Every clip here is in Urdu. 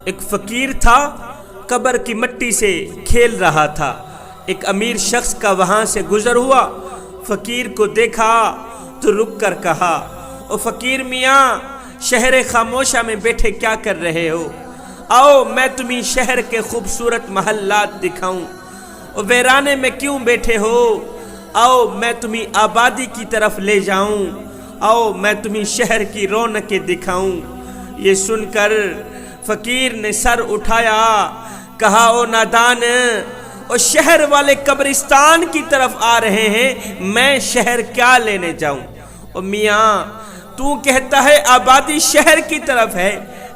ایک فقیر تھا، قبر کی مٹی سے کھیل رہا تھا۔ ایک امیر شخص کا وہاں سے گزر ہوا، فقیر کو دیکھا تو رک کر کہا، او فقیر میاں، شہر خاموشہ میں بیٹھے کیا کر رہے ہو؟ آؤ میں تمہیں شہر کے خوبصورت محلات دکھاؤں۔ او ویرانے میں کیوں بیٹھے ہو؟ آؤ میں تمہیں آبادی کی طرف لے جاؤں۔ آؤ میں تمہیں شہر کی رونقیں دکھاؤں۔ یہ سن کر فقیر نے سر اٹھایا، کہا، او نادان، او شہر والے قبرستان کی طرف آ رہے ہیں، میں شہر کیا لینے جاؤں؟ او میاں، تو کہتا ہے آبادی شہر کی طرف ہے،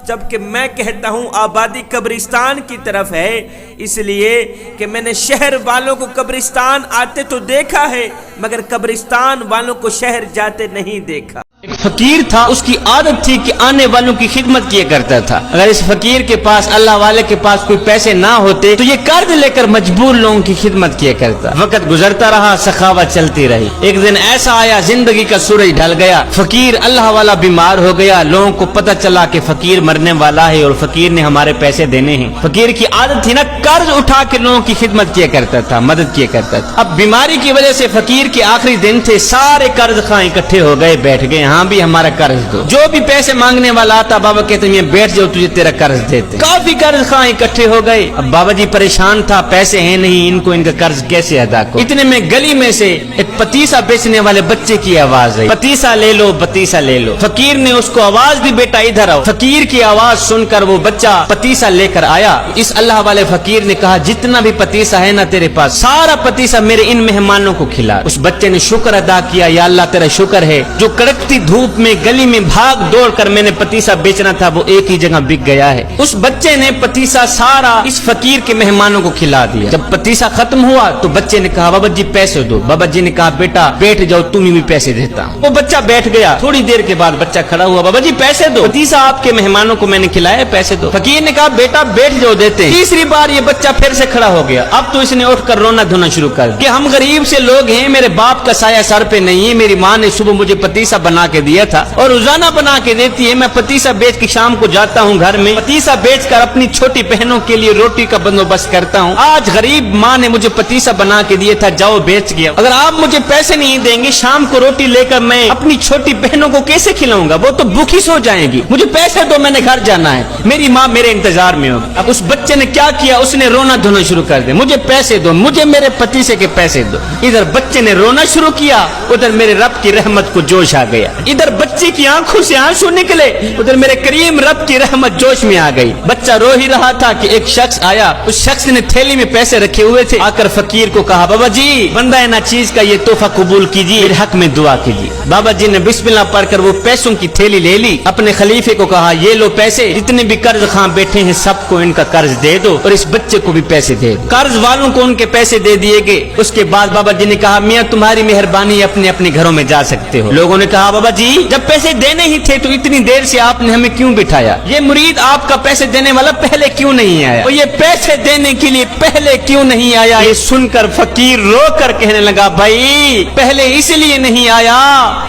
جبکہ میں کہتا ہوں آبادی قبرستان کی طرف ہے، اس لیے کہ میں نے شہر والوں کو قبرستان آتے تو دیکھا ہے، مگر قبرستان والوں کو شہر جاتے نہیں دیکھا۔ ایک فقیر تھا، اس کی عادت تھی کہ آنے والوں کی خدمت کیا کرتا تھا۔ اگر اس فقیر کے پاس، اللہ والے کے پاس کوئی پیسے نہ ہوتے تو یہ قرض لے کر مجبور لوگوں کی خدمت کیا کرتا۔ وقت گزرتا رہا، سخاوت چلتی رہی۔ ایک دن ایسا آیا، زندگی کا سورج ڈھل گیا، فقیر اللہ والا بیمار ہو گیا۔ لوگوں کو پتہ چلا کہ فقیر مرنے والا ہے اور فقیر نے ہمارے پیسے دینے ہیں۔ فقیر کی عادت تھی نا، قرض اٹھا کے لوگوں کی خدمت کیا کرتا تھا، مدد کیا کرتا تھا۔ اب بیماری کی وجہ سے فقیر کے آخری دن تھے، سارے قرض خواہ اکٹھے ہو گئے، بیٹھ گئے، ہاں بھی ہمارا قرض دو۔ جو بھی پیسے مانگنے والا آتا، بابا کہتے ہیں بیٹھ جاؤ، تجھے تیرا قرض دیتے۔ کافی قرض خواہ اکٹھے ہو گئے۔ اب بابا جی پریشان تھا، پیسے ہیں نہیں، ان کو ان کا قرض کیسے ادا کرو؟ اتنے میں گلی میں سے ایک پتیسا بیچنے والے بچے کی آواز آئی، پتیسا لے لو، پتیسا لے لو۔ فقیر نے اس کو آواز دی، بیٹا ادھر آؤ۔ فقیر کی آواز سن کر وہ بچہ پتیسا لے کر آیا۔ اس اللہ والے فقیر نے کہا، جتنا بھی پتیسا ہے نا تیرے پاس، سارا پتیسا میرے ان مہمانوں کو کھلا۔ اس بچے نے شکر ادا کیا، یا اللہ تیرا شکر ہے، جو کڑکتی دھوپ میں گلی میں بھاگ دوڑ کر میں نے پتیسا بیچنا تھا وہ ایک ہی جگہ بک گیا ہے۔ اس بچے نے پتیسا سارا اس فقیر کے مہمانوں کو کھلا دیا۔ جب پتیسا ختم ہوا تو بچے نے کہا، بابا جی پیسے دو۔ بابا جی نے کہا، بیٹا بیٹھ جاؤ، تمہیں بھی پیسے دیتا ہوں۔ وہ بچہ بیٹھ گیا۔ تھوڑی دیر کے بعد بچہ کھڑا ہوا، بابا جی پیسے دو، پتیسا آپ کے مہمانوں کو میں نے کھلایا، پیسے دو۔ فقیر نے کہا، بیٹا بیٹھ جاؤ، دیتے ہیں۔ تیسری بار یہ بچہ پھر سے کھڑا ہو گیا۔ اب تو اس نے اٹھ کر رونا دھونا شروع کر دیا کہ ہم غریب سے لوگ ہیں، میرے باپ کا سایہ سر پہ نہیں ہے، میری ماں نے صبح مجھے پتیسا بنا کے دیا تھا اور روزانہ بنا کے دیتی ہے، میں پتیسا بیچ کے شام کو جاتا ہوں گھر میں، پتیسا بیچ کر اپنی چھوٹی بہنوں کے لیے روٹی کا بندوبست کرتا ہوں۔ آج غریب ماں نے مجھے پتیسا بنا کے دیا تھا، جاؤ بیچ گیا۔ اگر آپ مجھے پیسے نہیں دیں گے، شام کو روٹی لے کر میں اپنی چھوٹی بہنوں کو کیسے کھلاؤں گا؟ وہ تو بھوکی سو جائیں گی۔ مجھے پیسے دو، میں نے گھر جانا ہے، میری ماں میرے انتظار میں ہوگی۔ اب اس بچے نے کیا کیا؟ اس نے رونا دھونا شروع کر دیا، مجھے پیسے دو، مجھے میرے پتیسے کے پیسے دو۔ ادھر بچے نے رونا شروع کیا، ادھر میرے رب کی رحمت کو جوش آ گیا۔ ادھر بچے کی آنکھوں سے آنسو نکلے، ادھر میرے کریم رب کی رحمت جوش میں آ گئی۔ بچہ رو ہی رہا تھا کہ ایک شخص آیا، اس شخص نے تھیلی میں پیسے رکھے ہوئے تھے، آ کر فقیر کو کہا، بابا جی بندہ ہے نا چیز کا یہ تحفہ قبول کیجیے، میرے حق میں دعا کیجیے۔ بابا جی نے بسم اللہ پڑھ کر وہ پیسوں کی تھیلی لے لی، اپنے خلیفے کو کہا، یہ لو پیسے، جتنے بھی قرض خواہ بیٹھے ہیں سب کو ان کا قرض دے دو اور اس بچے کو بھی پیسے دے دو۔ قرض والوں کو ان کے پیسے دے دیے گئے۔ اس کے بعد بابا جی نے کہا، میاں تمہاری مہربانی، اپنے اپنے گھروں میں جا سکتے ہو۔ لوگوں نے کہا، بابا جی جب پیسے دینے ہی تھے تو اتنی دیر سے آپ نے ہمیں کیوں بٹھایا؟ یہ مرید آپ کا پیسے دینے والا پہلے کیوں نہیں آیا؟ اور یہ پیسے دینے کے لیے پہلے کیوں نہیں آیا؟ یہ سن کر فقیر رو کر کہنے لگا، بھائی پہلے اس لیے نہیں آیا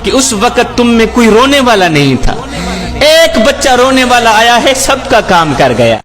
کہ اس وقت تم میں کوئی رونے والا نہیں تھا، ایک بچہ رونے والا آیا ہے، سب کا کام کر گیا۔